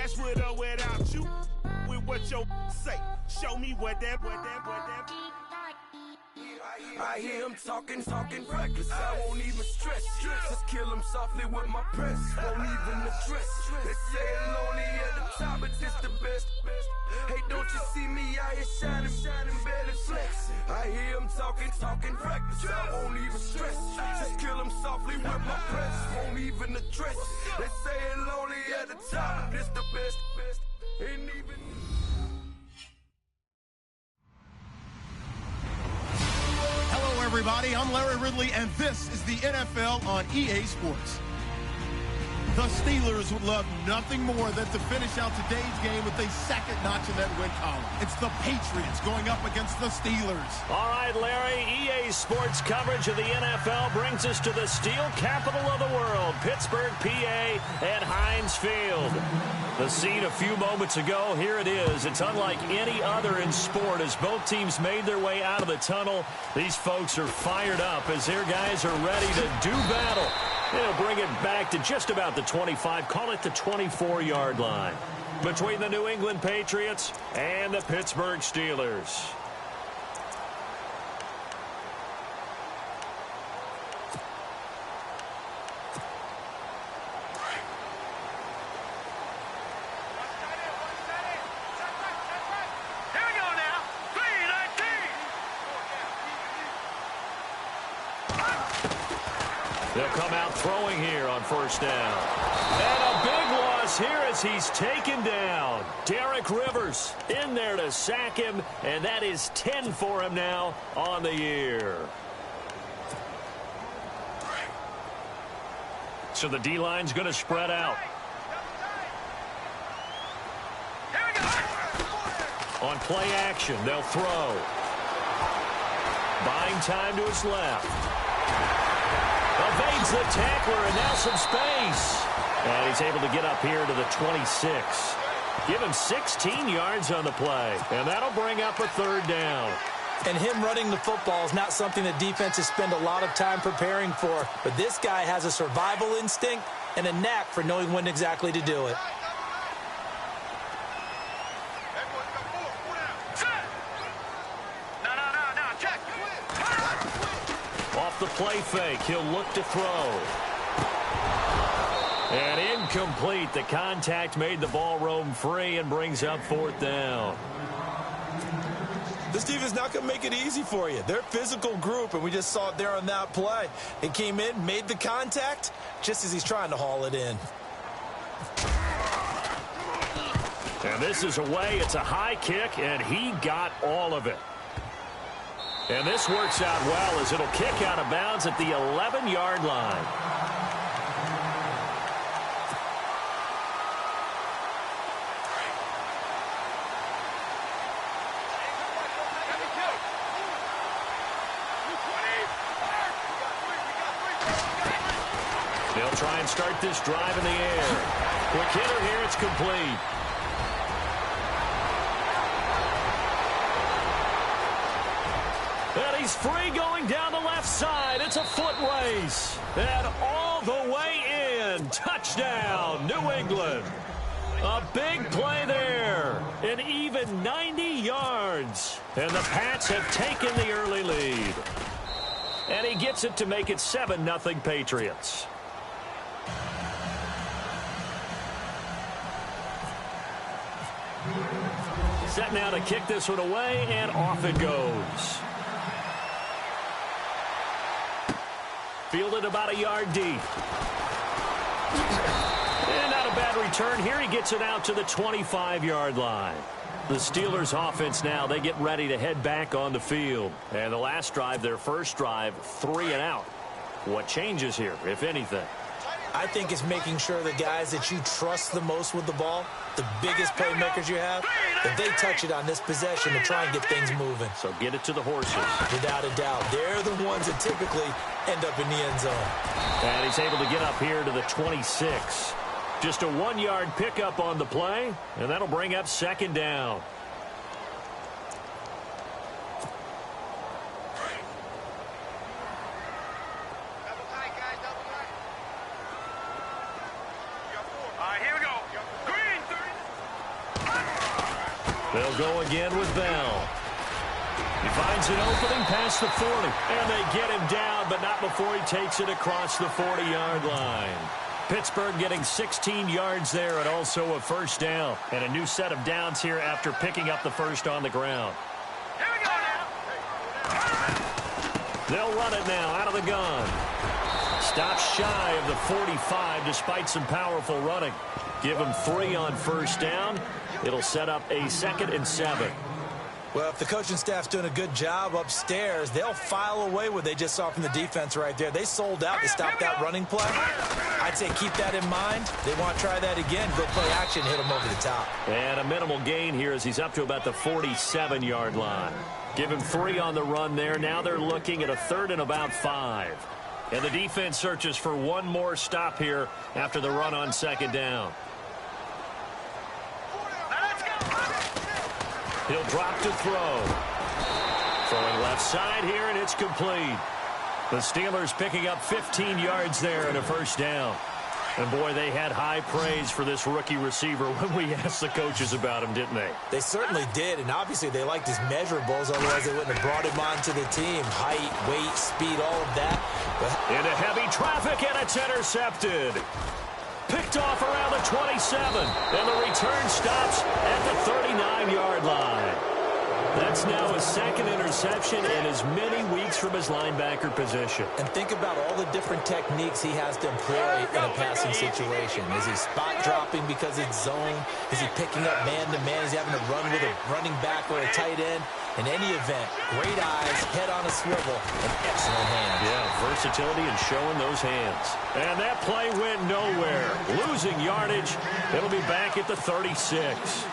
cash with or without you. With what your say. Show me what that. I hear him talking reckless. I won't even stress. Just kill him softly with my press. Won't even address. They say it lonely at the top, but this the best. Hey, don't you see me out here shining, barely flex. I hear him talking reckless. I won't even stress. Just kill him softly with my press. Won't even address. They say it lonely at the top, but this the best. Ain't even. Hello, everybody. I'm Larry Ridley, and this is the NFL on EA Sports. The Steelers would love nothing more than to finish out today's game with a second notch in that win column. It's the Patriots going up against the Steelers. All right, Larry, EA Sports coverage of the NFL brings us to the steel capital of the world, Pittsburgh, PA, at Heinz Field. The scene a few moments ago, here it is. It's unlike any other in sport as both teams made their way out of the tunnel. These folks are fired up as their guys are ready to do battle. They'll bring it back to just about the 25, call it the 24-yard line, between the New England Patriots and the Pittsburgh Steelers. They'll come out throwing here on first down. And a big loss here as he's taken down. Derek Rivers in there to sack him, and that is 10 for him now on the year. So the D-line's going to spread out. On play action, they'll throw. Buying time to his left. Evades the tackler, and now some space. And he's able to get up here to the 26. Give him 16 yards on the play, and that'll bring up a third down. And him running the football is not something that defenses spend a lot of time preparing for. But this guy has a survival instinct and a knack for knowing when exactly to do it. Off the play fake, he'll look to throw. And incomplete. The contact made the ball roam free and brings up fourth down. This defense not going to make it easy for you. They're a physical group, and we just saw it there on that play. It came in, made the contact, just as he's trying to haul it in. And this is away. It's a high kick, and he got all of it. And this works out well as it'll kick out of bounds at the 11-yard line. They'll try and start this drive in the air. Quick hitter here, it's complete. And he's free going down the left side. It's a foot race. And all the way in. Touchdown, New England. A big play there. An even 90 yards. And the Pats have taken the early lead. And he gets it to make it 7-0 Patriots. Set now to kick this one away, and off it goes. Fielded about a yard deep. And not a bad return here. He gets it out to the 25-yard line. The Steelers offense now, they get ready to head back on the field. And the last drive, their first drive, 3 and out. What changes here, if anything? I think it's making sure the guys that you trust the most with the ball, the biggest playmakers you have, that they touch it on this possession to try and get things moving. So get it to the horses. Without a doubt. They're the ones that typically end up in the end zone. And he's able to get up here to the 26. Just a 1-yard pickup on the play, and that'll bring up second down. They'll go again with Bell. He finds an opening past the 40, and they get him down, but not before he takes it across the 40-yard line. Pittsburgh getting 16 yards there and also a first down. And a new set of downs here after picking up the first on the ground. Here we go now. They'll run it now out of the gun. Stops shy of the 45 despite some powerful running. Give him 3 on first down. It'll set up a 2nd and 7. Well, if the coaching staff's doing a good job upstairs, they'll file away what they just saw from the defense right there. They sold out to stop that running play. I'd say keep that in mind. They want to try that again. Go play action, hit them over the top. And a minimal gain here as he's up to about the 47-yard line. Give him 3 on the run there. Now they're looking at a 3rd and about 5. And the defense searches for one more stop here after the run on 2nd down. He'll drop to throw. Throwing left side here, and it's complete. The Steelers picking up 15 yards there and a first down. And, boy, they had high praise for this rookie receiver when we asked the coaches about him, didn't they? They certainly did, and obviously they liked his measurables, otherwise they wouldn't have brought him onto the team. Height, weight, speed, all of that. But into heavy traffic, and it's intercepted. Picked off around the 27, and the return stops at the 39-yard line. That's now his 2nd interception in as many weeks from his linebacker position. And think about all the different techniques he has to employ in a passing situation. Is he spot dropping because it's zone? Is he picking up man-to-man? Is he having to run with a running back or a tight end? In any event, great eyes, head on a swivel, and excellent hands. Yeah, versatility and showing those hands. And that play went nowhere. Losing yardage. It'll be back at the 36.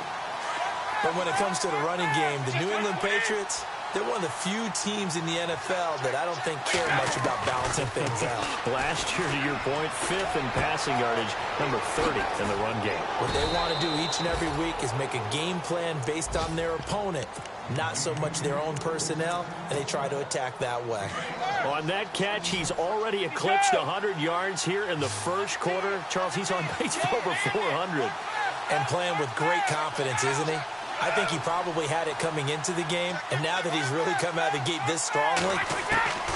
But when it comes to the running game, the New England Patriots, they're one of the few teams in the NFL that I don't think care much about balancing things out. Last year, to your point, 5th in passing yardage, number 30 in the run game. What they want to do each and every week is make a game plan based on their opponent, not so much their own personnel, and they try to attack that way. On that catch, he's already eclipsed 100 yards here in the first quarter. Charles, he's on pace for over 400. And playing with great confidence, isn't he? I think he probably had it coming into the game, and now that he's really come out of the gate this strongly,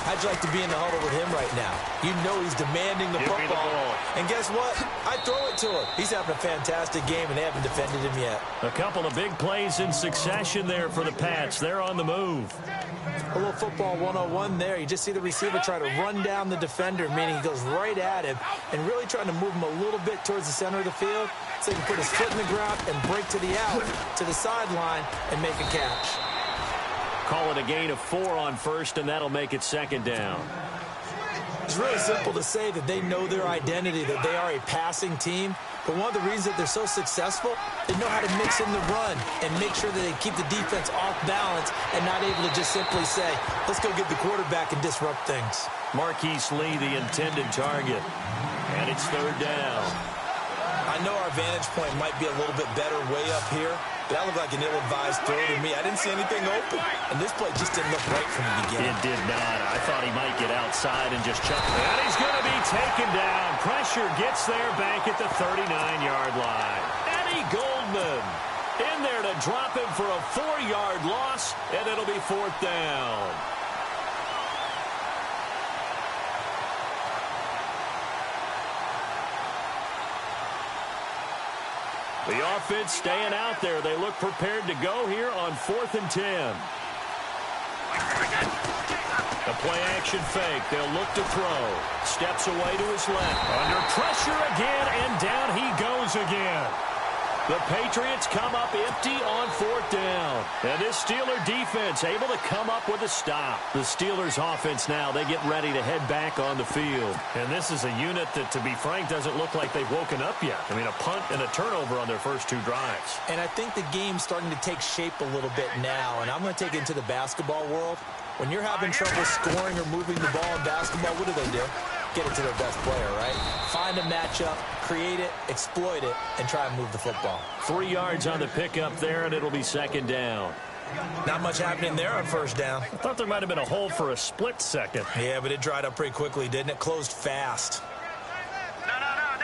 how'd you like to be in the huddle with him right now? You know he's demanding the football. And guess what? I throw it to him. He's having a fantastic game, and they haven't defended him yet. A couple of big plays in succession there for the Pats. They're on the move. A little football 101 there. You just see the receiver try to run down the defender, meaning he goes right at him and really trying to move him a little bit towards the center of the field so he can put his foot in the ground and break to the out, to the sideline, and make a catch. Call it a gain of 4 on first, and that'll make it 2nd down. It's really simple to say that they know their identity, that they are a passing team. But one of the reasons that they're so successful, they know how to mix in the run and make sure that they keep the defense off balance and not able to just simply say, let's go get the quarterback and disrupt things. Marquise Lee, the intended target. And it's 3rd down. I know our vantage point might be a little bit better way up here, but that looked like an ill-advised throw to me. I didn't see anything open, and this play just didn't look right from the beginning. It did not. I thought he might get outside and just chuck. And he's going to be taken down. Pressure gets there back at the 39-yard line. Eddie Goldman in there to drop him for a 4-yard loss, and it'll be 4th down. The offense staying out there. They look prepared to go here on 4th and 10. The play-action fake. They'll look to throw. Steps away to his left. Under pressure again, and down he goes again. The Patriots come up empty on 4th down. And this Steeler defense able to come up with a stop. The Steelers offense now, they get ready to head back on the field. And this is a unit that, to be frank, doesn't look like they've woken up yet. I mean, a punt and a turnover on their first 2 drives. And I think the game's starting to take shape a little bit now. And I'm going to take it into the basketball world. When you're having trouble scoring or moving the ball in basketball, what do? Get it to their best player, right? Find a matchup, create it, exploit it, and try and move the football. 3 yards on the pickup there, and it'll be 2nd down. Not much happening there on 1st down. I thought there might have been a hole for a split second. Yeah, but it dried up pretty quickly, didn't it? Closed fast.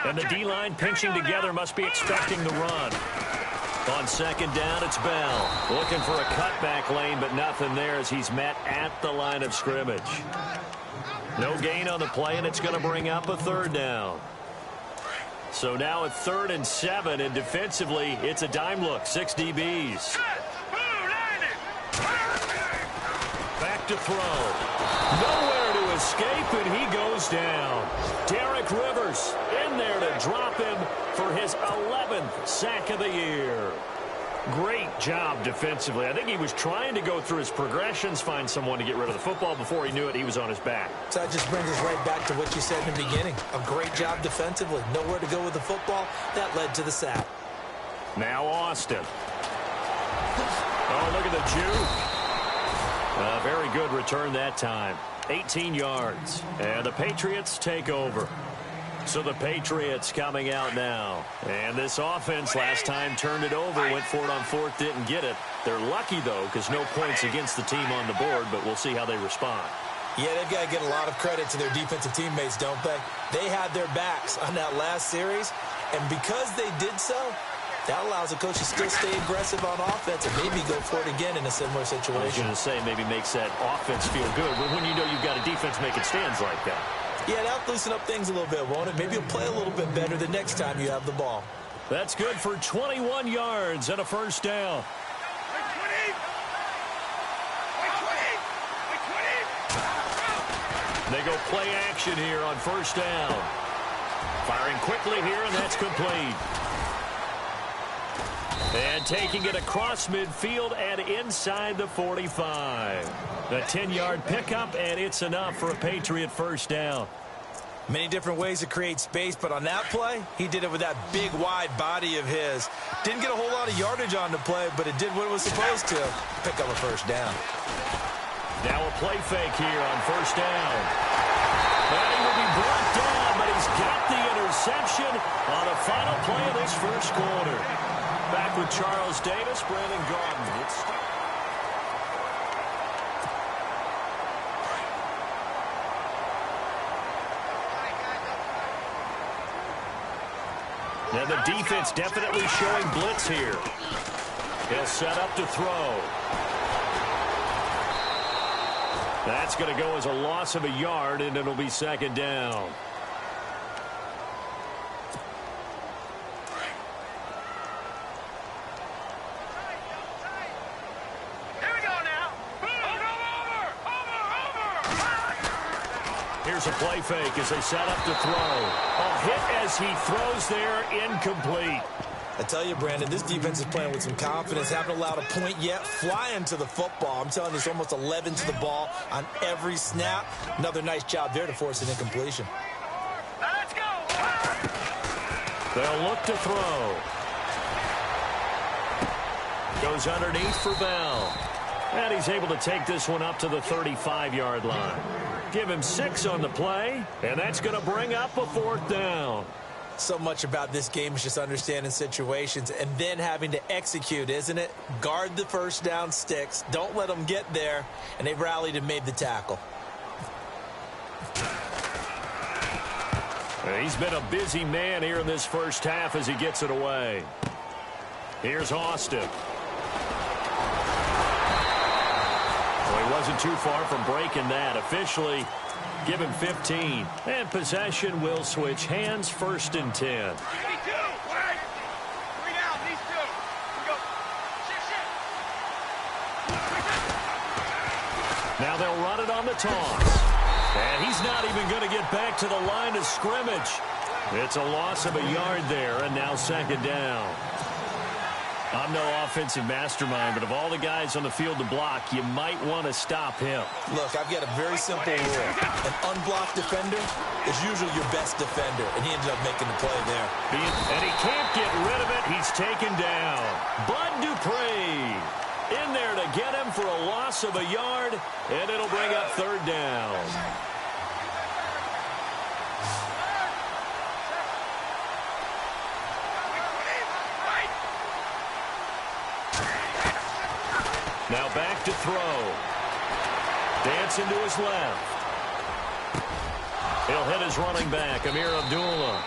And the D-line pinching together, must be expecting the run. On second down, it's Bell. Looking for a cutback lane, but nothing there as he's met at the line of scrimmage. No gain on the play, and it's going to bring up a third down. So now at 3rd and 7, and defensively, it's a dime look. 6 DBs. Back to throw. Nowhere to escape, and he goes down. Derek Rivers in there to drop him for his 11th sack of the year. Great job defensively. I think he was trying to go through his progressions, find someone to get rid of the football. Before he knew it, he was on his back. So that just brings us right back to what you said in the beginning. A great job defensively. Nowhere to go with the football. That led to the sack. Now Austin. Oh, look at the juke. Very good return that time. 18 yards. And the Patriots take over. So the Patriots coming out now. And this offense last time turned it over, went for it on 4th, didn't get it. They're lucky, though, because no points against the team on the board, but we'll see how they respond. Yeah, they've got to get a lot of credit to their defensive teammates, don't they? They had their backs on that last series, and because they did so, that allows the coach to still stay aggressive on offense and maybe go for it again in a similar situation. I was going to say maybe makes that offense feel good, but when you know you've got a defense making stands like that. Yeah, that'll loosen up things a little bit, won't it? Maybe you'll play a little bit better the next time you have the ball. That's good for 21 yards and a first down. They go play action here on first down. Firing quickly here, and that's complete. And taking it across midfield and inside the 45. A 10-yard pickup, and it's enough for a Patriot first down. Many different ways to create space, but on that play, he did it with that big, wide body of his. Didn't get a whole lot of yardage on the play, but it did what it was supposed to. Pick up a first down. Now a play fake here on first down. And he will be brought down, but he's got the interception on the final play of this first quarter. Back with Charles Davis, Brandon Gaudin. Now the defense definitely showing blitz here. He'll set up to throw. That's going to go as a loss of a yard, and it'll be second down. Here's a play fake as they set up to throw. A hit as he throws there, incomplete. I tell you, Brandon, this defense is playing with some confidence. Haven't allowed a point yet. Flying to the football. I'm telling you, it's almost 11 to the ball on every snap. Another nice job there to force an incompletion. Let's go! They'll look to throw. Goes underneath for Bell. And he's able to take this one up to the 35-yard line. Give him 6 on the play, and that's going to bring up a fourth down. So much about this game is just understanding situations and then having to execute, isn't it? Guard the first down sticks. Don't let them get there. And they've rallied and made the tackle. He's been a busy man here in this first half as he gets it away. Here's Austin. Well, he wasn't too far from breaking that. Officially, give him 15. And possession will switch hands, 1st and 10. Now they'll run it on the toss. And he's not even going to get back to the line of scrimmage. It's a loss of a yard there, and now second down. I'm no offensive mastermind, but of all the guys on the field to block, you might want to stop him. Look, I've got a very simple rule. An unblocked defender is usually your best defender, and he ended up making the play there. And he can't get rid of it. He's taken down. Bud Dupree in there to get him for a loss of a yard, and it'll bring up third down. Now back to throw. Dancing to his left. He'll hit his running back, Amir Abdullah.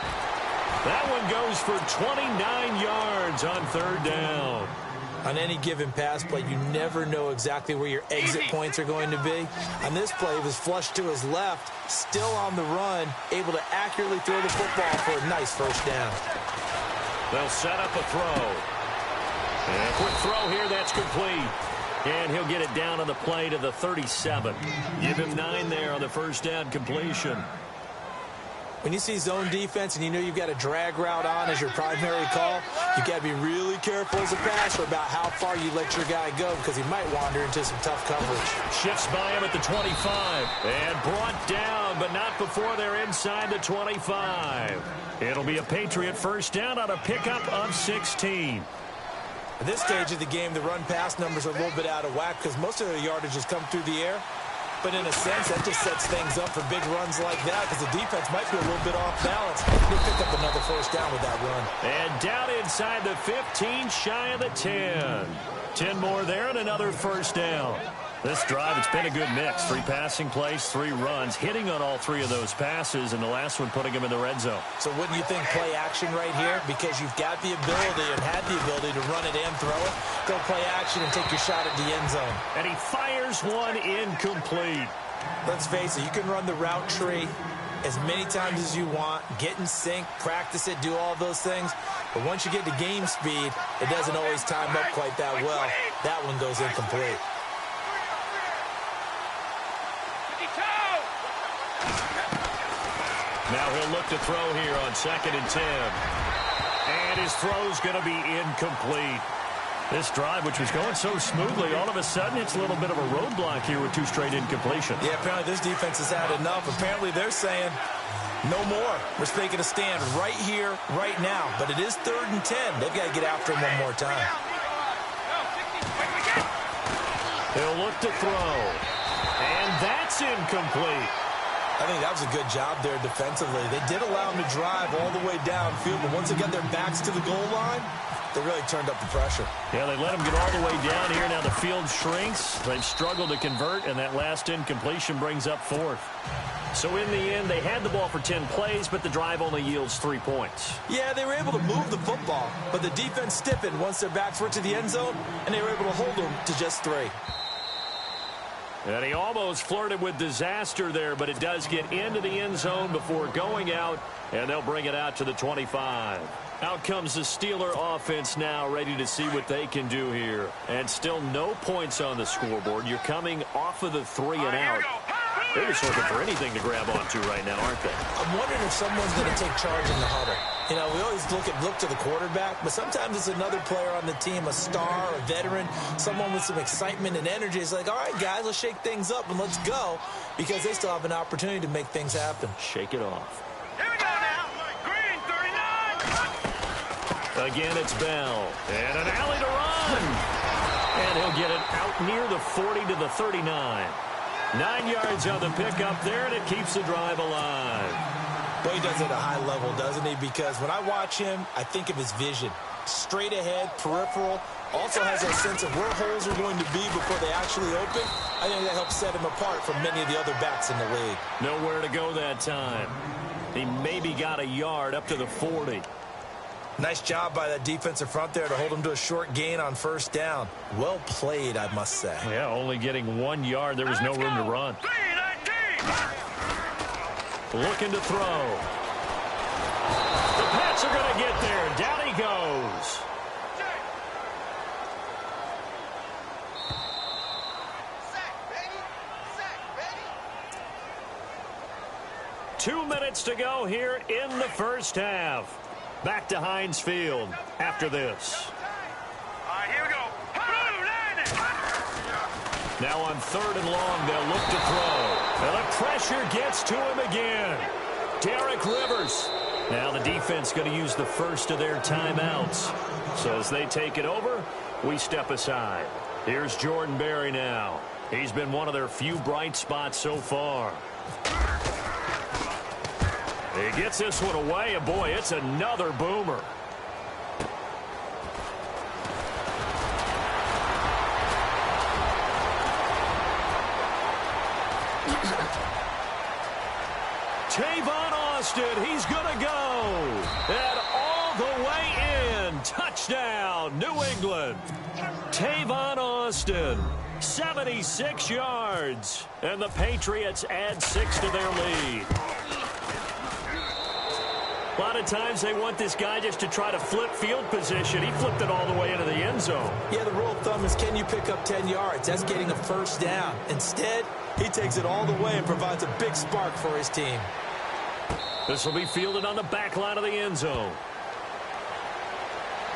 That one goes for 29 yards on third down. On any given pass play, you never know exactly where your exit points are going to be. On this play, he was flushed to his left, still on the run, able to accurately throw the football for a nice first down. They'll set up a throw. And a quick throw here, that's complete. And he'll get it down on the play to the 37. Give him 9 there on the first down completion. When you see zone defense and you know you've got a drag route on as your primary call, you've got to be really careful as a passer about how far you let your guy go because he might wander into some tough coverage. Shifts by him at the 25. And brought down, but not before they're inside the 25. It'll be a Patriot first down on a pickup of 16. At this stage of the game, the run-pass numbers are a little bit out of whack because most of their yardage has come through the air. But in a sense, that just sets things up for big runs like that because the defense might be a little bit off balance. They pick up another first down with that run. And down inside the 15, shy of the 10. 10 more there and another first down. This drive, it's been a good mix. 3 passing plays, 3 runs, hitting on all 3 of those passes, and the last one putting him in the red zone. So wouldn't you think play action right here? Because you've got the ability and had the ability to run it and throw it. Go play action and take your shot at the end zone. And he fires one incomplete. Let's face it, you can run the route tree as many times as you want, get in sync, practice it, do all those things. But once you get to game speed, it doesn't always time up quite that well. That one goes incomplete. Now he'll look to throw here on 2nd and 10. And his throw's going to be incomplete. This drive, which was going so smoothly, all of a sudden it's a little bit of a roadblock here with 2 straight incompletions. Yeah, apparently this defense has had enough. Apparently they're saying no more. We're making a stand right here, right now. But it is 3rd and 10. They've got to get after him one more time. He'll look to throw. And that's incomplete. I think that was a good job there defensively. They did allow him to drive all the way downfield, but once they got their backs to the goal line, they really turned up the pressure. Yeah, they let him get all the way down here. Now the field shrinks. They've struggled to convert, and that last incompletion brings up 4th. So in the end, they had the ball for 10 plays, but the drive only yields 3 points. Yeah, they were able to move the football, but the defense stiffened once their backs were to the end zone, and they were able to hold them to just 3. And he almost flirted with disaster there, but it does get into the end zone before going out, and they'll bring it out to the 25. Out comes the Steeler offense now, ready to see what they can do here. And still no points on the scoreboard. You're coming off of the 3 and out. They're just looking for anything to grab onto right now, aren't they? I'm wondering if someone's going to take charge in the huddle. You know, we always look to the quarterback, but sometimes it's another player on the team, a star, a veteran, someone with some excitement and energy. It's like, all right, guys, let's shake things up and let's go, because they still have an opportunity to make things happen. Shake it off. Here we go now. Green 39. Again, it's Bell. And an alley to run. And he'll get it out near the 40 to the 39. 9 yards on the pickup there, and it keeps the drive alive. Well, he does it at a high level, doesn't he? Because when I watch him, I think of his vision. Straight ahead, peripheral. Also has that sense of where holes are going to be before they actually open. I think that helps set him apart from many of the other backs in the league. Nowhere to go that time. He maybe got a yard up to the 40. Nice job by that defensive front there to hold him to a short gain on first down. Well played, I must say. Yeah, only getting 1 yard. There was no room to run. Looking to throw. The Pats are going to get there. Down he goes. Sack, baby. Sack, baby. 2 minutes to go here in the first half. Back to Heinz Field after this. All right, here we go. Now on 3rd and long, they'll look to throw. And the pressure gets to him again. Derek Rivers. Now the defense going to use the first of their timeouts. So as they take it over, we step aside. Here's Jordan Berry now. He's been one of their few bright spots so far. He gets this one away, and boy, it's another boomer. Tavon Austin. He's going to go. And all the way in. Touchdown, New England. Tavon Austin, 76 yards. And the Patriots add 6 to their lead. A lot of times they want this guy just to try to flip field position. He flipped it all the way into the end zone. Yeah, the rule of thumb is, can you pick up 10 yards? That's getting a first down. Instead, he takes it all the way and provides a big spark for his team. This will be fielded on the back line of the end zone.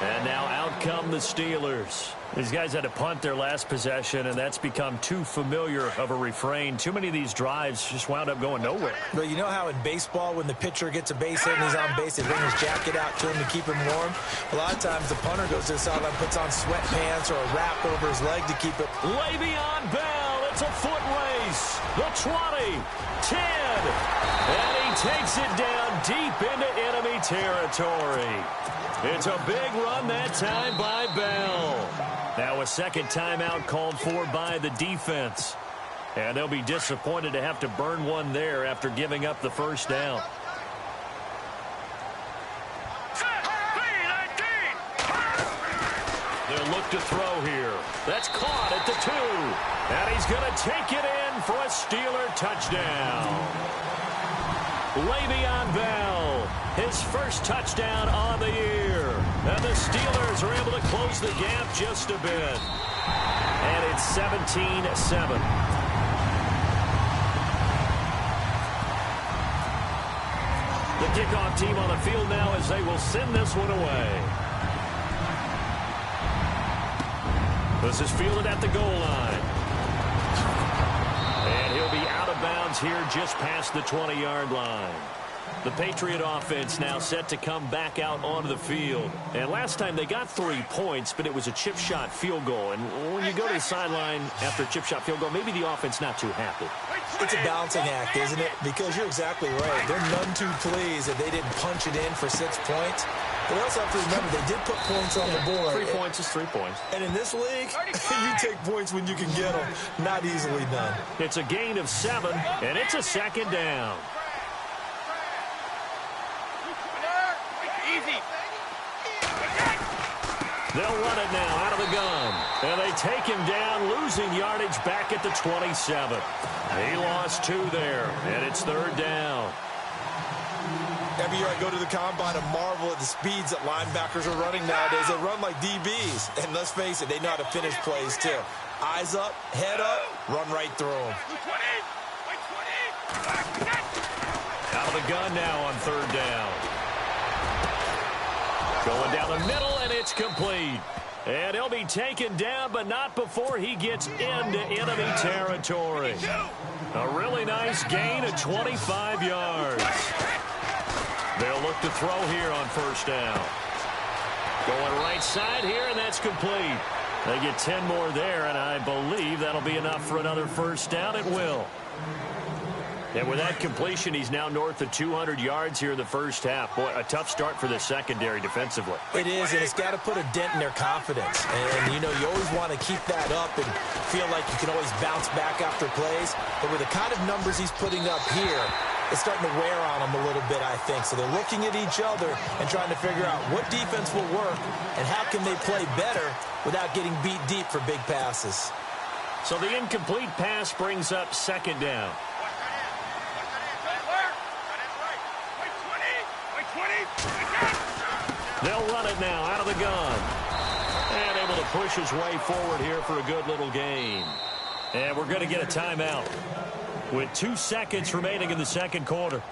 And now out come the Steelers. These guys had to punt their last possession, and that's become too familiar of a refrain. Too many of these drives just wound up going nowhere. But you know how in baseball, when the pitcher gets a base hit and he's on base, they bring his jacket out to him to keep him warm? A lot of times the punter goes to the sideline, puts on sweatpants or a wrap over his leg to keep it. Le'Veon Bell, it's a foot race. The 20, 10, and he takes it down deep into enemy territory. It's a big run that time by Bell. Now a second timeout called for by the defense. And they'll be disappointed to have to burn one there after giving up the first down. They'll look to throw here. That's caught at the 2. And he's going to take it in for a Steeler touchdown. Le'Veon Bell, his first touchdown on the year. And the Steelers are able to close the gap just a bit. And it's 17-7. The kickoff team on the field now as they will send this one away. This is fielded at the goal line. And he'll be out of bounds here just past the 20-yard line. The Patriot offense now set to come back out onto the field. And last time they got 3 points, but it was a chip shot field goal. And when you go to the sideline after a chip shot field goal, maybe the offense not too happy. It's a balancing act, isn't it? Because you're exactly right. They're none too pleased that they didn't punch it in for 6 points. But they also have to remember they did put points on the board. 3 points is 3 points. And in this league, you take points when you can get them. Not easily done. It's a gain of 7, and it's a second down. They'll run it now out of the gun. And they take him down, losing yardage back at the 27. He lost 2 there, and it's third down. Every year I go to the combine and marvel at the speeds that linebackers are running nowadays. They run like DBs. And let's face it, they know how to finish plays too. Eyes up, head up, run right through them. Out of the gun now on third down. Going down the middle, and it's complete. And he'll be taken down, but not before he gets into enemy territory. A really nice gain of 25 yards. They'll look to throw here on first down. Going right side here, and that's complete. They get 10 more there, and I believe that'll be enough for another first down. It will. And with that completion, he's now north of 200 yards here in the first half. Boy, a tough start for the secondary defensively. It is, and it's got to put a dent in their confidence. And, you know, you always want to keep that up and feel like you can always bounce back after plays. But with the kind of numbers he's putting up here, it's starting to wear on them a little bit, I think. So they're looking at each other and trying to figure out what defense will work and how can they play better without getting beat deep for big passes. So the incomplete pass brings up second down. They'll run it now out of the gun. And able to push his way forward here for a good little gain. And we're going to get a timeout with 2 seconds remaining in the second quarter.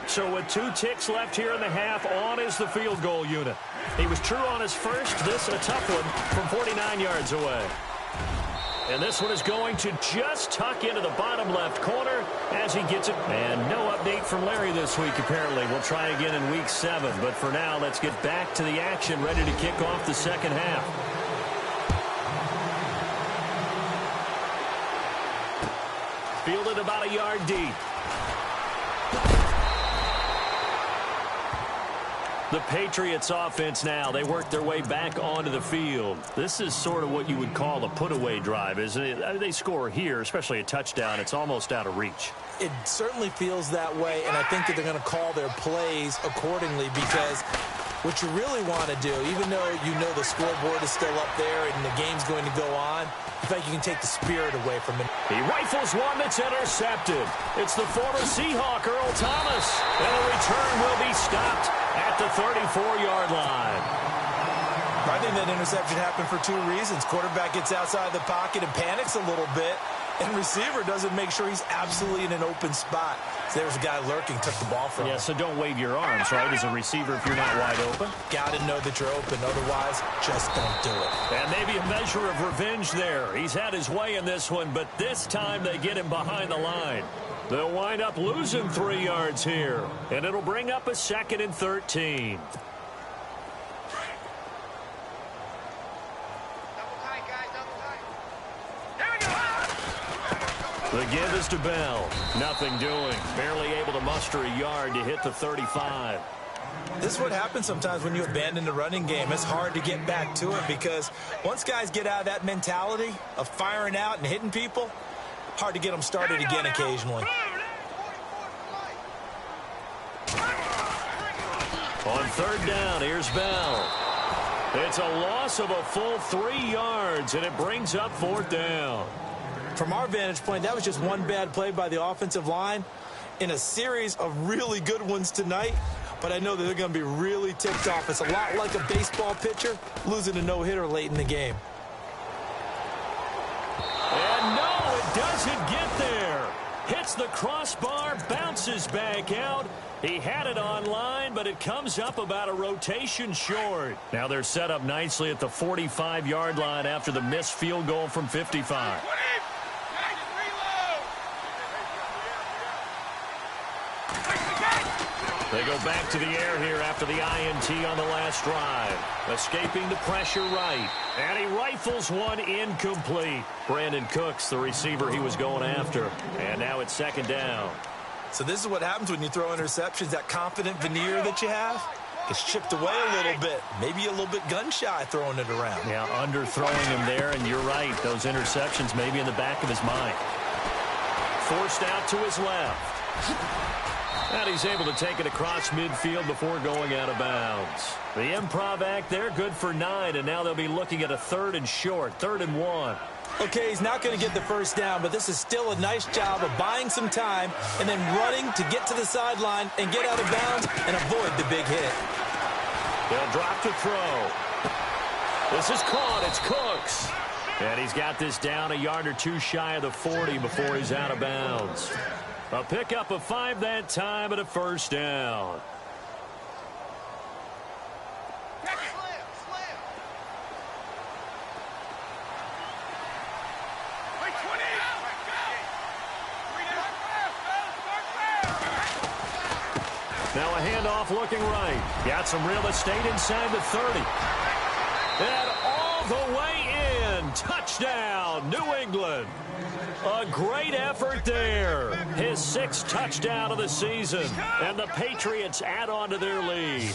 So with 2 ticks left here in the half, on is the field goal unit. He was true on his first. This a tough one from 49 yards away. And this one is going to just tuck into the bottom left corner as he gets it. And no update from Larry this week, apparently. We'll try again in week 7. But for now, let's get back to the action, ready to kick off the second half. Fielded about a yard deep. The Patriots offense now, they work their way back onto the field. This is sort of what you would call a put-away drive, isn't it? They score here, especially a touchdown. It's almost out of reach. It certainly feels that way, and I think that they're going to call their plays accordingly because what you really want to do, even though you know the scoreboard is still up there and the game's going to go on, I think you can take the spirit away from it. He rifles one that's intercepted. It's the former Seahawk, Earl Thomas. And the return will be stopped at the 34-yard line. I think that interception happened for two reasons. Quarterback gets outside the pocket and panics a little bit, and receiver doesn't make sure he's absolutely in an open spot. So there's a guy lurking, took the ball from him. Yeah, so don't wave your arms, right, as a receiver if you're not wide open. Got to know that you're open. Otherwise, just don't do it. And maybe a measure of revenge there. He's had his way in this one, but this time they get him behind the line. They'll wind up losing 3 yards here, and it'll bring up a 2nd and 13. The give is to Bell. Nothing doing. Barely able to muster a yard to hit the 35. This is what happens sometimes when you abandon the running game. It's hard to get back to it because once guys get out of that mentality of firing out and hitting people, hard to get them started again occasionally. On 3rd down, here's Bell. It's a loss of a full 3 yards, and it brings up 4th down. From our vantage point, that was just one bad play by the offensive line in a series of really good ones tonight, but I know that they're going to be really ticked off. It's a lot like a baseball pitcher losing a no-hitter late in the game. And no, it doesn't get there. Hits the crossbar, bounces back out. He had it on line, but it comes up about a rotation short. Now they're set up nicely at the 45-yard line after the missed field goal from 55. They go back to the air here after the INT on the last drive. Escaping the pressure right. And he rifles one incomplete. Brandon Cooks, the receiver he was going after. And now it's 2nd down. So this is what happens when you throw interceptions. That confident veneer that you have gets chipped away a little bit. Maybe a little bit gun-shy throwing it around. Yeah, underthrowing him there, and you're right. Those interceptions maybe in the back of his mind. Forced out to his left. And he's able to take it across midfield before going out of bounds. The improv act there, good for 9, and now they'll be looking at a 3rd and short, 3rd and 1. Okay, he's not going to get the first down, but this is still a nice job of buying some time and then running to get to the sideline and get out of bounds and avoid the big hit. They'll drop to throw. This is caught. It's Cooks. And he's got this down a yard or two shy of the 40 before he's out of bounds. A pickup of 5 that time and a 1st down. Now a handoff looking right. Got some real estate inside the 30. And all the way in. Touchdown, New England. A great effort there. His 6th touchdown of the season. And the Patriots add on to their lead.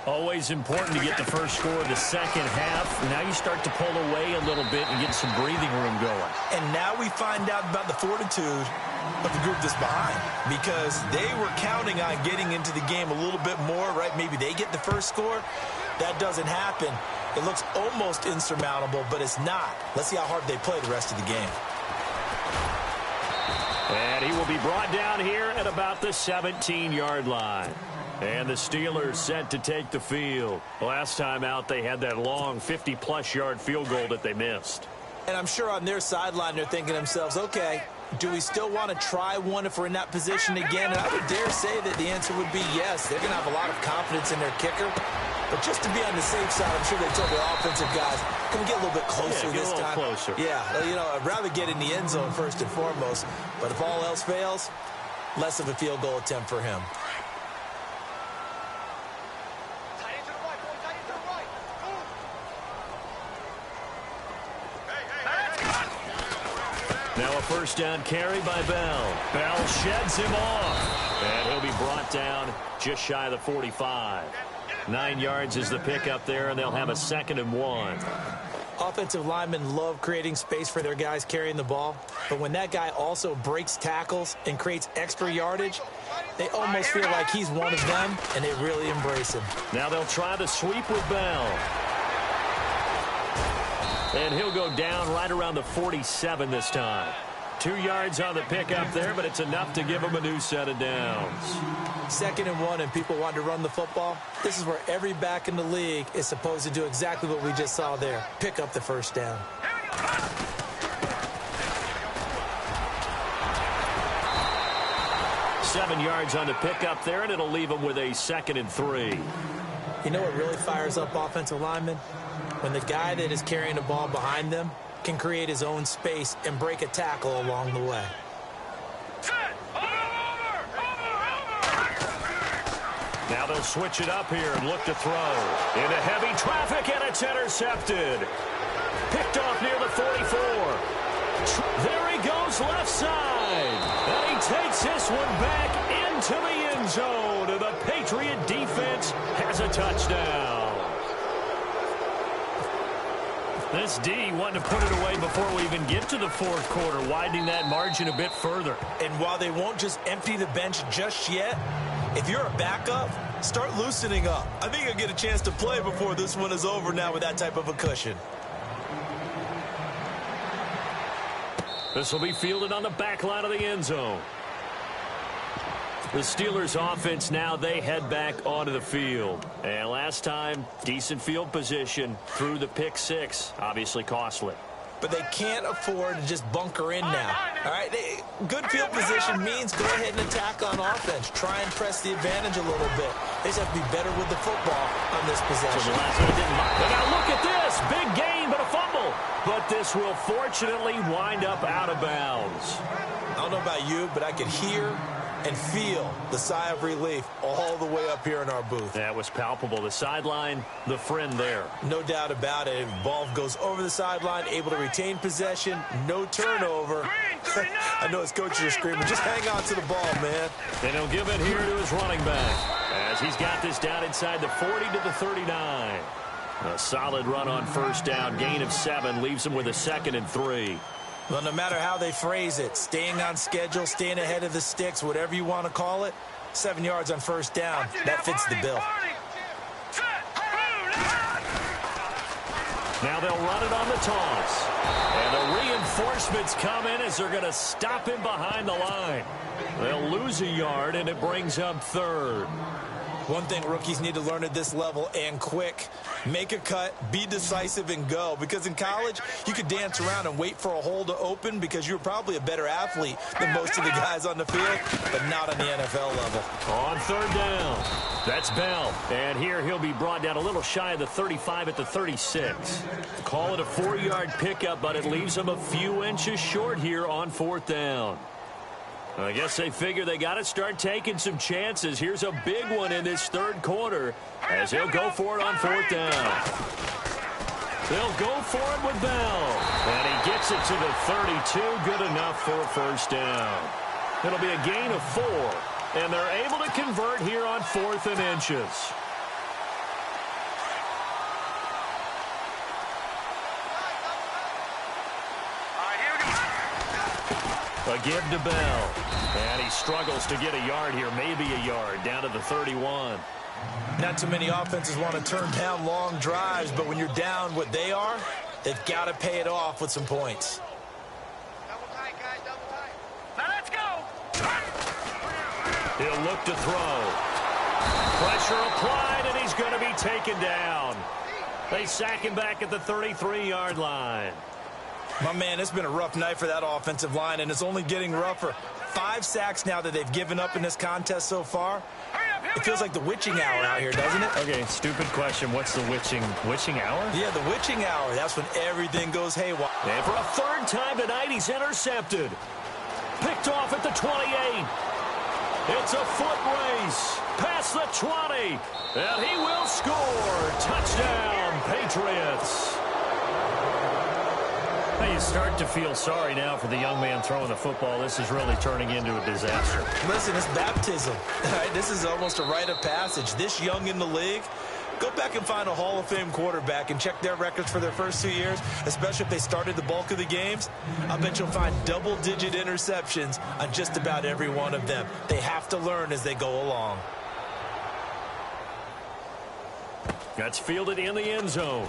Always important to get the first score of the second half. Now you start to pull away a little bit and get some breathing room going. And now we find out about the fortitude of the group that's behind, because they were counting on getting into the game a little bit more, right? Maybe they get the first score. That doesn't happen. It looks almost insurmountable, but it's not. Let's see how hard they play the rest of the game. And he will be brought down here at about the 17-yard line. And the Steelers set to take the field. Last time out, they had that long 50-plus yard field goal that they missed. And I'm sure on their sideline, they're thinking to themselves, okay, do we still want to try one if we're in that position again? And I would dare say that the answer would be yes. They're going to have a lot of confidence in their kicker. But just to be on the safe side, I'm sure they told their offensive guys, can we get a little bit closer this time? Closer. Yeah, you know, I'd rather get in the end zone first and foremost. But if all else fails, less of a field goal attempt for him. Now a a first down carry by Bell. Bell sheds him off. And he'll be brought down just shy of the 45. 9 yards is the pickup there, and they'll have a 2nd and 1. Offensive linemen love creating space for their guys carrying the ball, but when that guy also breaks tackles and creates extra yardage, they almost feel like he's one of them, and they really embrace him. Now they'll try the sweep with Bell. And he'll go down right around the 47 this time. 2 yards on the pickup there, but it's enough to give him a new set of downs. 2nd and 1, and people want to run the football. This is where every back in the league is supposed to do exactly what we just saw there. Pick up the first down. Seven yards on the pickup there, and it'll leave him with a 2nd and 3. You know what really fires up offensive linemen? When the guy that is carrying the ball behind them can create his own space and break a tackle along the way. Now they'll switch it up here and look to throw. Into heavy traffic, and it's intercepted. Picked off near the 44. There he goes left side. And he takes this one back into the end zone. And the Patriot defense has a touchdown. This D wanting to put it away before we even get to the 4th quarter, widening that margin a bit further. And while they won't just empty the bench just yet, if you're a backup, start loosening up. I think you'll get a chance to play before this one is over now with that type of a cushion. This will be fielded on the back line of the end zone. The Steelers offense now, they head back onto the field. And last time, decent field position through the pick 6. Obviously costly. But they can't afford to just bunker in now. All right, good field position means go ahead and attack on offense. Try and press the advantage a little bit. They just have to be better with the football on this possession. And now look at this. Big gain, but a fumble. But this will fortunately wind up out of bounds. I don't know about you, but I could hear and feel the sigh of relief all the way up here in our booth. That was palpable. The sideline, the friend there. No doubt about it. Ball goes over the sideline, able to retain possession, no turnover. I know his coaches are screaming, just hang on to the ball, man. And he'll give it here to his running back as he's got this down inside the 40 to the 39. A solid run on first down. Gain of 7 leaves him with a 2nd and 3. Well, no matter how they phrase it, staying on schedule, staying ahead of the sticks, whatever you want to call it, 7 yards on first down, that fits the bill. Now they'll run it on the toss. And the reinforcements come in as they're going to stop him behind the line. They'll lose a yard, and it brings up 3rd. One thing rookies need to learn at this level, and quick, make a cut, be decisive, and go. Because in college, you could dance around and wait for a hole to open because you're probably a better athlete than most of the guys on the field, but not on the NFL level. On 3rd down, that's Bell. And here he'll be brought down a little shy of the 35 at the 36. Call it a 4-yard pickup, but it leaves him a few inches short here on 4th down. I guess they figure they got to start taking some chances. Here's a big one in this 3rd quarter as he'll go for it on 4th down. They'll go for it with Bell. And he gets it to the 32. Good enough for a first down. It'll be a gain of 4. And they're able to convert here on 4th and inches. A give to Bell. And he struggles to get a yard here, maybe a yard, down to the 31. Not too many offenses want to turn down long drives, but when you're down what they are, they've got to pay it off with some points. Double tight, guys, double tight. Now let's go. He'll look to throw. Pressure applied, and he's going to be taken down. They sack him back at the 33-yard line. My man, it's been a rough night for that offensive line, and it's only getting rougher. 5 sacks now that they've given up in this contest so far. It feels like the witching hour out here, doesn't it? Okay, stupid question. What's the witching hour? Yeah, the witching hour. That's when everything goes haywire. And for a 3rd time tonight, he's intercepted. Picked off at the 28. It's a foot race. Past the 20. And he will score. Touchdown, Patriots. Now you start to feel sorry now for the young man throwing the football. This is really turning into a disaster. Listen, it's baptism. Right? This is almost a rite of passage. This young in the league, go back and find a Hall of Fame quarterback and check their records for their first 2 years, especially if they started the bulk of the games. I bet you'll find double-digit interceptions on just about every one of them. They have to learn as they go along. That's fielded in the end zone.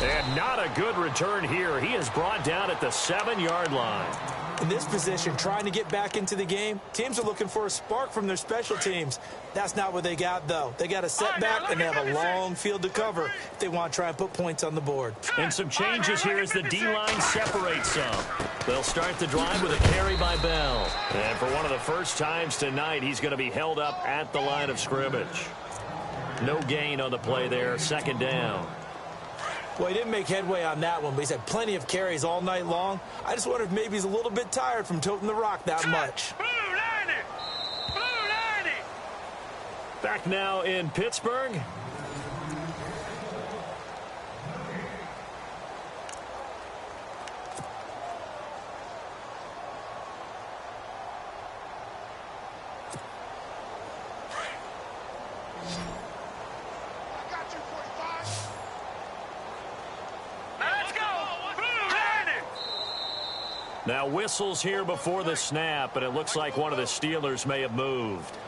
And not a good return here. He is brought down at the 7-yard line. In this position, trying to get back into the game, teams are looking for a spark from their special teams. That's not what they got, though. They got a setback, and they have a long field to cover if they want to try and put points on the board. And some changes here as the D-line separates some. They'll start the drive with a carry by Bell. And for one of the first times tonight, he's going to be held up at the line of scrimmage. No gain on the play there, 2nd down. Well, he didn't make headway on that one, but he's had plenty of carries all night long. I just wonder if maybe he's a little bit tired from toting the rock that much. Back now in Pittsburgh. Now whistles here before the snap, and it looks like one of the Steelers may have moved.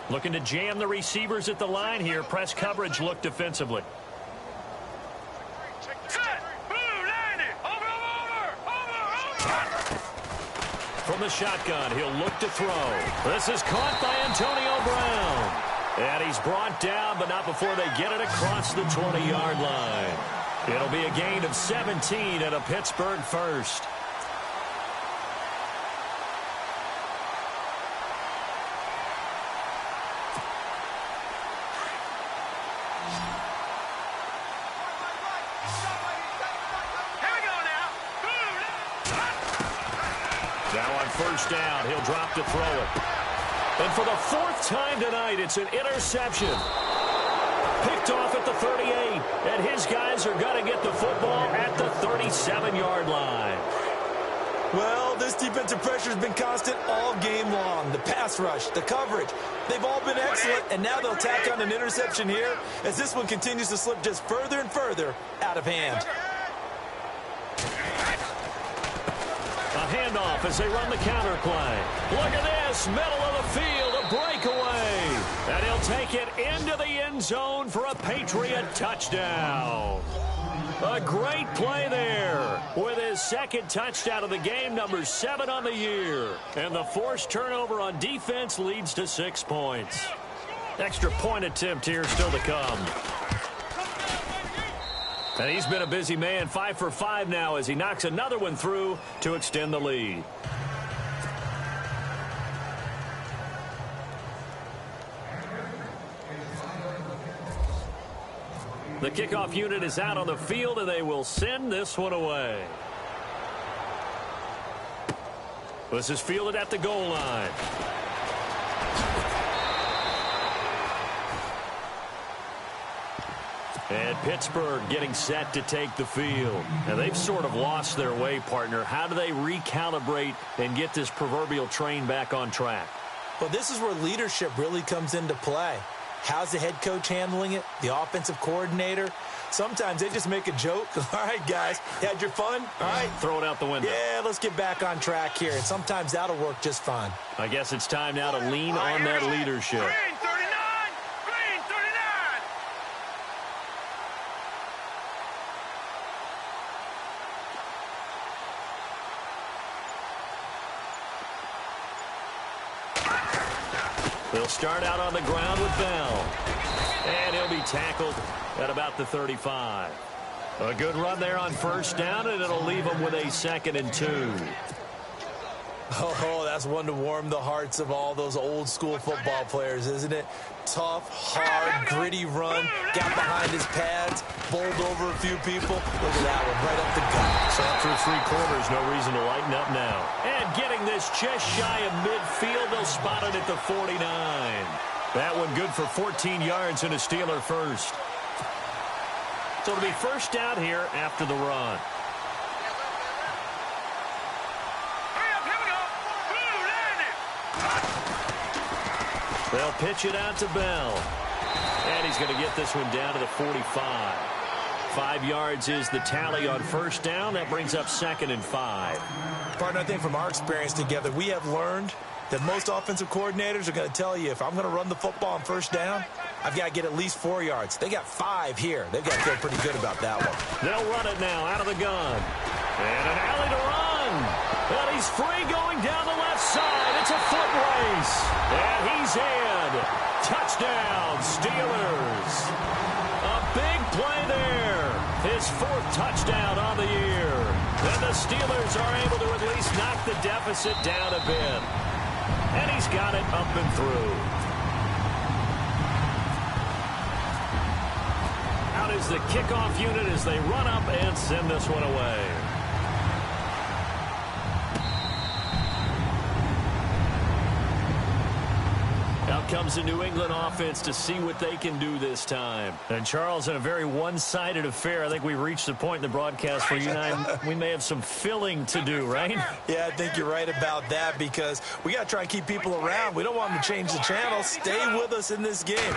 Looking to jam the receivers at the line here. Press coverage look defensively. From the shotgun, he'll look to throw. This is caught by Antonio Brown. And he's brought down, but not before they get it across the 20-yard line. It'll be a gain of 17 and a Pittsburgh first. First down, he'll drop to throw it. And for the 4th time tonight, it's an interception. Picked off at the 38, and his guys are going to get the football at the 37-yard line. Well, this defensive pressure has been constant all game long. The pass rush, the coverage, they've all been excellent, and now they'll tack on an interception here as this one continues to slip just further and further out of hand. Handoff as they run the counter play. Look at this, middle of the field, a breakaway. And he'll take it into the end zone for a Patriot touchdown. A great play there with his 2nd touchdown of the game, number 7 on the year. And the forced turnover on defense leads to 6 points. Extra point attempt here still to come. And he's been a busy man, 5 for 5 now as he knocks another one through to extend the lead. The kickoff unit is out on the field, and they will send this one away. This is fielded at the goal line. And Pittsburgh getting set to take the field. And they've sort of lost their way, partner. How do they recalibrate and get this proverbial train back on track? Well, this is where leadership really comes into play. How's the head coach handling it? The offensive coordinator? Sometimes they just make a joke. All right, guys, you had your fun? All right. Throw it out the window. Yeah, let's get back on track here. And sometimes that'll work just fine. I guess it's time now to lean on that leadership. Green 39! Green 39! They'll start out on the ground with Bell. And he'll be tackled at about the 35. A good run there on first down, and it'll leave them with a 2nd and 2. Oh, that's one to warm the hearts of all those old school football players, isn't it? Tough, hard, gritty run, got behind his pads, bowled over a few people. Look at that one, right up the gut. So after 3 quarters, no reason to lighten up now. And getting this just shy of midfield, they'll spot it at the 49. That one good for 14 yards and a Steeler first. So it'll be first down here after the run. They'll pitch it out to Bell. And he's going to get this one down to the 45. 5 yards is the tally on first down. That brings up 2nd and 5. Partner, I think from our experience together, we have learned that most offensive coordinators are going to tell you, if I'm going to run the football on first down, I've got to get at least 4 yards. They got 5 here. They've got to feel pretty good about that one. They'll run it now out of the gun. And an alley to run. And he's free going down the left side. It's a foot race. And he's in. Touchdown, Steelers. A big play there. His 4th touchdown on the year. And the Steelers are able to at least knock the deficit down a bit. And he's got it up and through. Out is the kickoff unit as they run up and send this one away. Out comes the New England offense to see what they can do this time. And Charles, in a very one-sided affair, I think we've reached the point in the broadcast where you and I, we may have some filling to do, right? Yeah, I think you're right about that because we got to try and keep people around. We don't want them to change the channel. Stay with us in this game.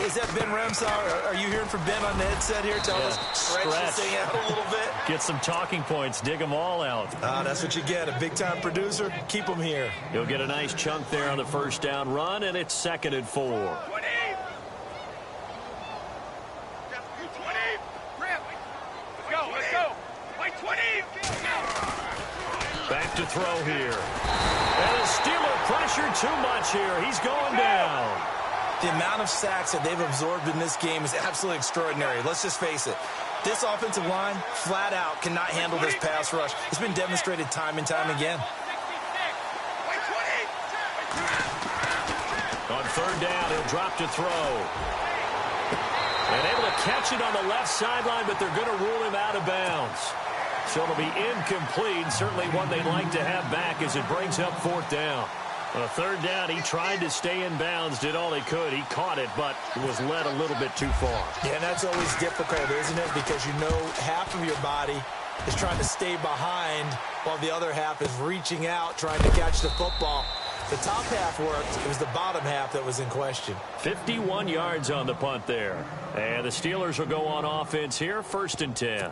Is that Ben Ramsauer? Are you hearing from Ben on the headset here? Tell us, stretch this thing out a little bit. Get some talking points. Dig them all out. That's what you get. A big-time producer. Keep them here. You'll get a nice chunk there on the first down run, and it's 2nd and 4. Back to throw here. And the Steeler pressure too much here. He's going down. The amount of sacks that they've absorbed in this game is absolutely extraordinary. Let's just face it. This offensive line, flat out, cannot handle this pass rush. It's been demonstrated time and time again. On 3rd down, he'll drop to throw. And able to catch it on the left sideline, but they're going to rule him out of bounds. So it'll be incomplete. Certainly one they'd like to have back as it brings up 4th down. On 3rd down, he tried to stay in bounds, did all he could. He caught it, but was led a little bit too far. Yeah, and that's always difficult, isn't it? Because you know half of your body is trying to stay behind while the other half is reaching out, trying to catch the football. The top half worked. It was the bottom half that was in question. 51 yards on the punt there. And the Steelers will go on offense here, 1st and 10.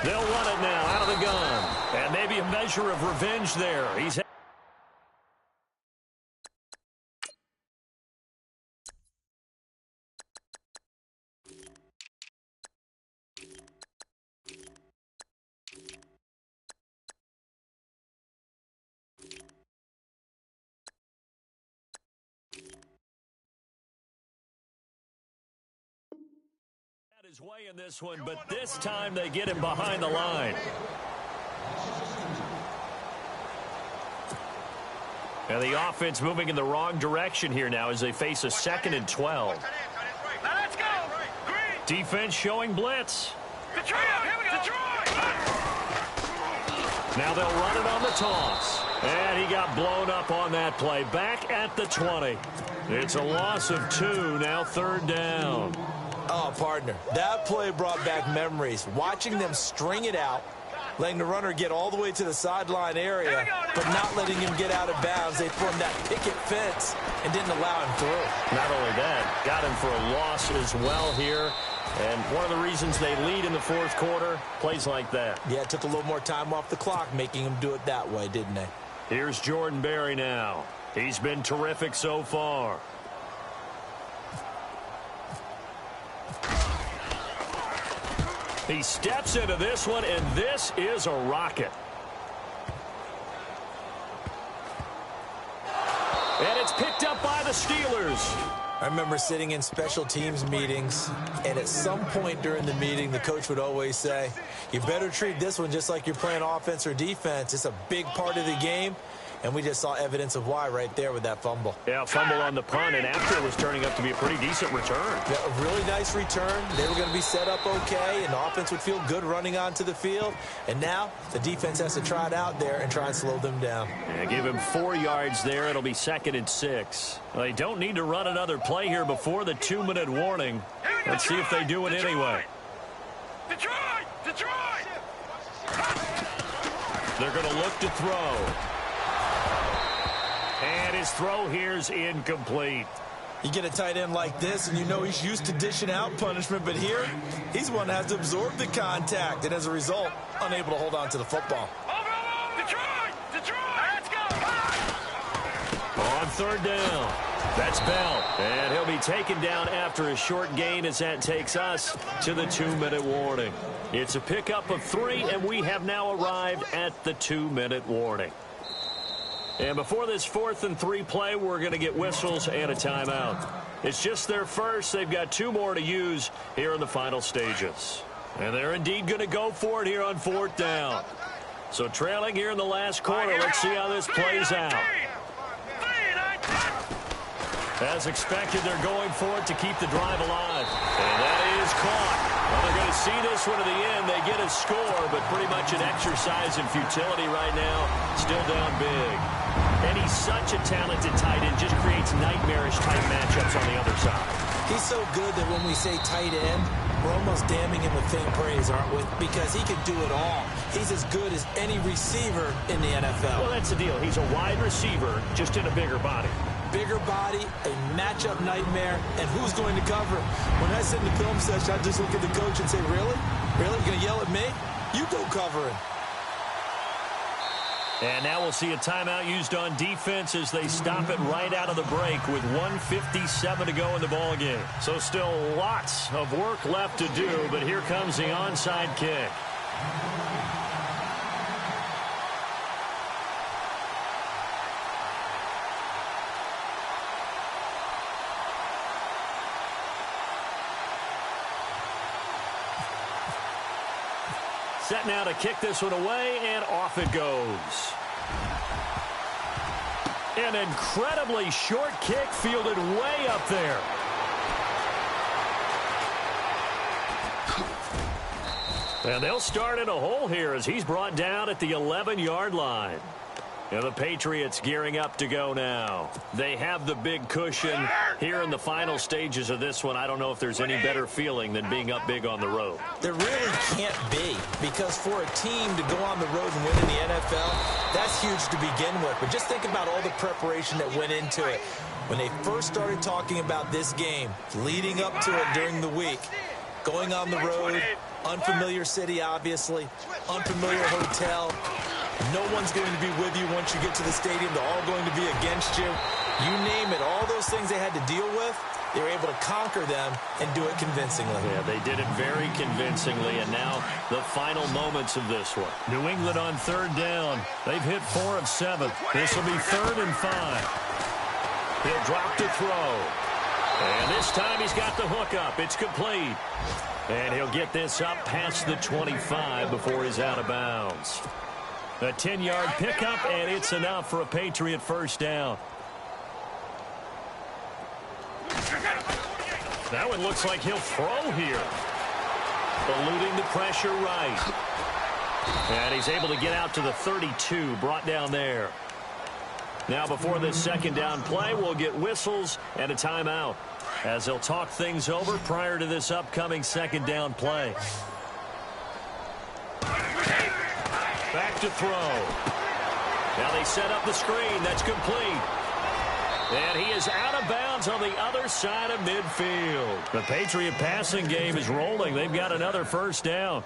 They'll run it now out of the gun. And maybe a measure of revenge there. He's his way in this one, but this time they get him behind the line. And the offense moving in the wrong direction here now as they face a 2nd and 12. Let's go. Defense showing blitz. Now they'll run it on the toss. And he got blown up on that play. Back at the 20. It's a loss of 2, now 3rd down. Oh, partner, that play brought back memories. Watching them string it out, letting the runner get all the way to the sideline area, but not letting him get out of bounds. They formed that picket fence and didn't allow him through. Not only that, got him for a loss as well here. And one of the reasons they lead in the 4th quarter, plays like that. Yeah, it took a little more time off the clock, making him do it that way, didn't they? Here's Jordan Berry now. He's been terrific so far. He steps into this one, and this is a rocket. And it's picked up by the Steelers. I remember sitting in special teams meetings, and at some point during the meeting, the coach would always say, you better treat this one just like you're playing offense or defense. It's a big part of the game, and we just saw evidence of why right there with that fumble. Yeah, fumble on the punt, and after it was turning up to be a pretty decent return. Yeah, a really nice return. They were going to be set up okay, and the offense would feel good running onto the field. And now the defense has to try it out there and try and slow them down. Yeah, give him 4 yards there. It'll be 2nd and 6. Well, they don't need to run another play here before the 2-minute warning. Let's see if they do it anyway. Detroit! They're going to look to throw. And his throw here's incomplete. You get a tight end like this, and you know he's used to dishing out punishment, but here, he's one that has to absorb the contact, and as a result, unable to hold on to the football. Detroit! Let's go! On 3rd down, that's Bell. And he'll be taken down after a short gain as that takes us to the 2-minute warning. It's a pickup of 3, and we have now arrived at the 2-minute warning. And before this 4th and 3 play, we're going to get whistles and a timeout. It's just their first. They've got 2 more to use here in the final stages. And they're indeed going to go for it here on 4th down. So trailing here in the last quarter, let's see how this plays out. As expected, they're going for it to keep the drive alive. And that is caught. Well, they're going to see this one to the end. They get a score, but pretty much an exercise in futility right now. Still down big. And he's such a talented tight end, just creates nightmarish-type matchups on the other side. He's so good that when we say tight end, we're almost damning him with faint praise, aren't we? Because he can do it all. He's as good as any receiver in the NFL. Well, that's the deal. He's a wide receiver, just in a bigger body. Bigger body, a matchup nightmare, and who's going to cover him? When I sit in the film session, I just look at the coach and say, really? Really? You're going to yell at me? You go cover him. And now we'll see a timeout used on defense as they stop it right out of the break with 1:57 to go in the ballgame. So still lots of work left to do, but here comes the onside kick. Set now to kick this one away, and off it goes. An incredibly short kick fielded way up there. And they'll start in a hole here as he's brought down at the 11-yard line. And the Patriots gearing up to go now. They have the big cushion here in the final stages of this one. I don't know if there's any better feeling than being up big on the road. There really can't be, because for a team to go on the road and win in the NFL, that's huge to begin with. But just think about all the preparation that went into it. When they first started talking about this game, leading up to it during the week, going on the road, unfamiliar city, obviously, unfamiliar hotel. No one's going to be with you once you get to the stadium. They're all going to be against you. You name it, all those things they had to deal with, they were able to conquer them and do it convincingly. Yeah, they did it very convincingly, and now the final moments of this one. New England on 3rd down. They've hit 4 of 7. This will be 3rd and 5. He'll drop to throw. And this time he's got the hook up. It's complete. And he'll get this up past the 25 before he's out of bounds. A 10-yard pickup, and it's enough for a Patriot first down. That one looks like he'll throw here. Eluding the pressure right. And he's able to get out to the 32, brought down there. Now before this 2nd down play, we'll get whistles and a timeout as they'll talk things over prior to this upcoming 2nd down play. Back to throw. Now they set up the screen. That's complete. And he is out of bounds on the other side of midfield. The Patriot passing game is rolling. They've got another first down.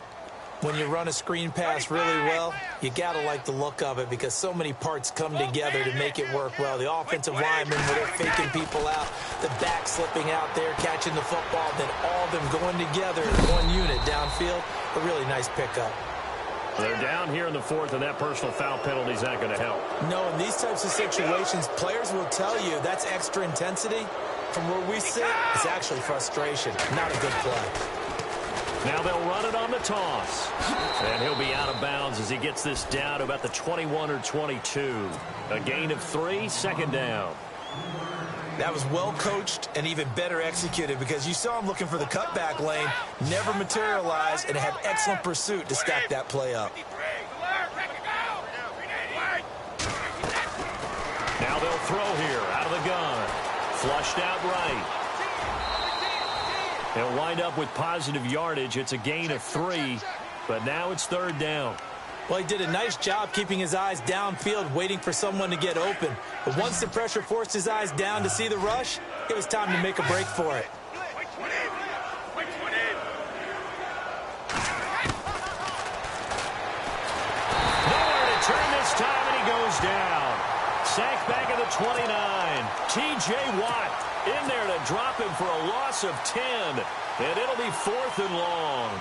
When you run a screen pass really well, you got to like the look of it because so many parts come together to make it work well. The offensive linemen, where they're faking people out, the back slipping out there, catching the football, then all of them going together as one unit downfield. A really nice pickup. They're down here in the fourth, and that personal foul penalty is not going to help. No, in these types of situations, players will tell you that's extra intensity. From where we sit, it's actually frustration, not a good play. Now they'll run it on the toss. And he'll be out of bounds as he gets this down to about the 21 or 22. A gain of 3, second down. That was well coached and even better executed because you saw him looking for the cutback lane, never materialized, and had excellent pursuit to stack that play up. Now they'll throw here out of the gun. Flushed out right. They'll wind up with positive yardage. It's a gain of 3, but now it's third down. Well, he did a nice job keeping his eyes downfield, waiting for someone to get open. But once the pressure forced his eyes down to see the rush, it was time to make a break for it. Nowhere to turn this time, and he goes down. Sacked back at the 29. T.J. Watt in there to drop him for a loss of 10. And it'll be 4th and long.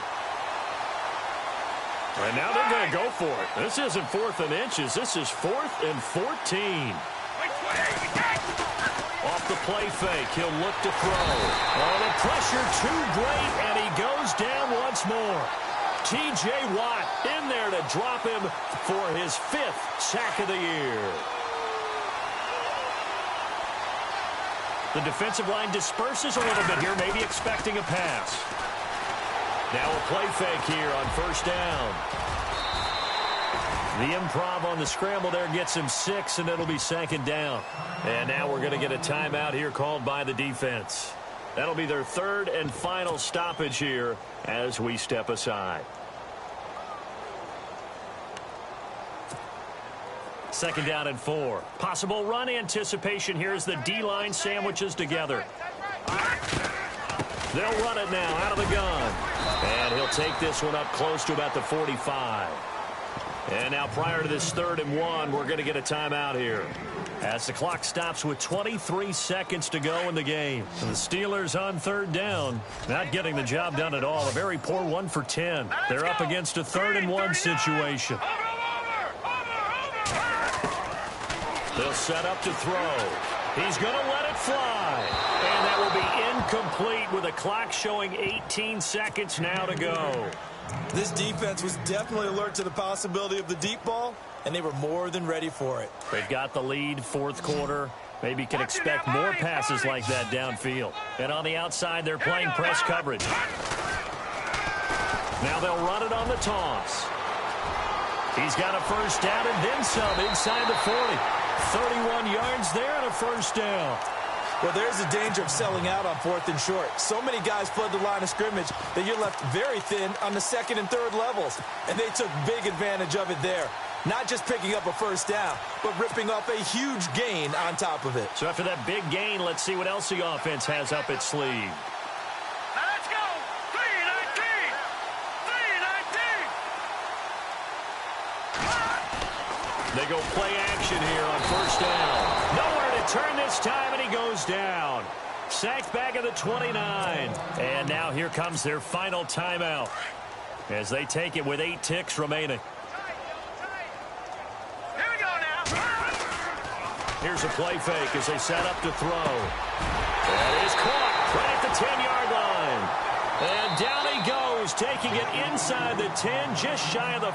And now they're going to go for it. This isn't 4th and inches. This is 4th and 14. Off the play fake, he'll look to throw. Oh, the pressure too great, and he goes down once more. T.J. Watt in there to drop him for his 5th sack of the year. The defensive line disperses a little bit here, maybe expecting a pass. Now a play fake here on first down. The improv on the scramble there gets him 6, and it'll be second down. And now we're going to get a timeout here called by the defense. That'll be their 3rd and final stoppage here as we step aside. Second down and 4. Possible run anticipation here as the D-line sandwiches together. They'll run it now out of the gun. And he'll take this one up close to about the 45. And now prior to this 3rd and 1, we're going to get a timeout here. As the clock stops with 23 seconds to go in the game. And the Steelers on 3rd down, not getting the job done at all. A very poor 1 for 10. They're up against a 3rd and 1 situation. They'll set up to throw. He's going to let it fly. And that will be incomplete with a clock showing 18 seconds now to go. This defense was definitely alert to the possibility of the deep ball, and they were more than ready for it. They've got the lead, 4th quarter. Maybe can expect more passes like that downfield. And on the outside, they're playing press coverage. Now they'll run it on the toss. He's got a first down and then some inside the 40. 31 yards there and a first down. Well, there's the danger of selling out on 4th and short. So many guys flood the line of scrimmage that you're left very thin on the 2nd and 3rd levels. And they took big advantage of it there. Not just picking up a first down, but ripping off a huge gain on top of it. So after that big gain, let's see what else the offense has up its sleeve. Let's go! 3-19! 3-19! They go play action here on first down. Nowhere to turn this time, and he goes down. Sacked back at the 29. And now here comes their final timeout as they take it with 8 ticks remaining. Here we go now! Here's a play fake as they set up to throw. That is caught right at the 10-yard line. And down he goes, taking it inside the 10, just shy of the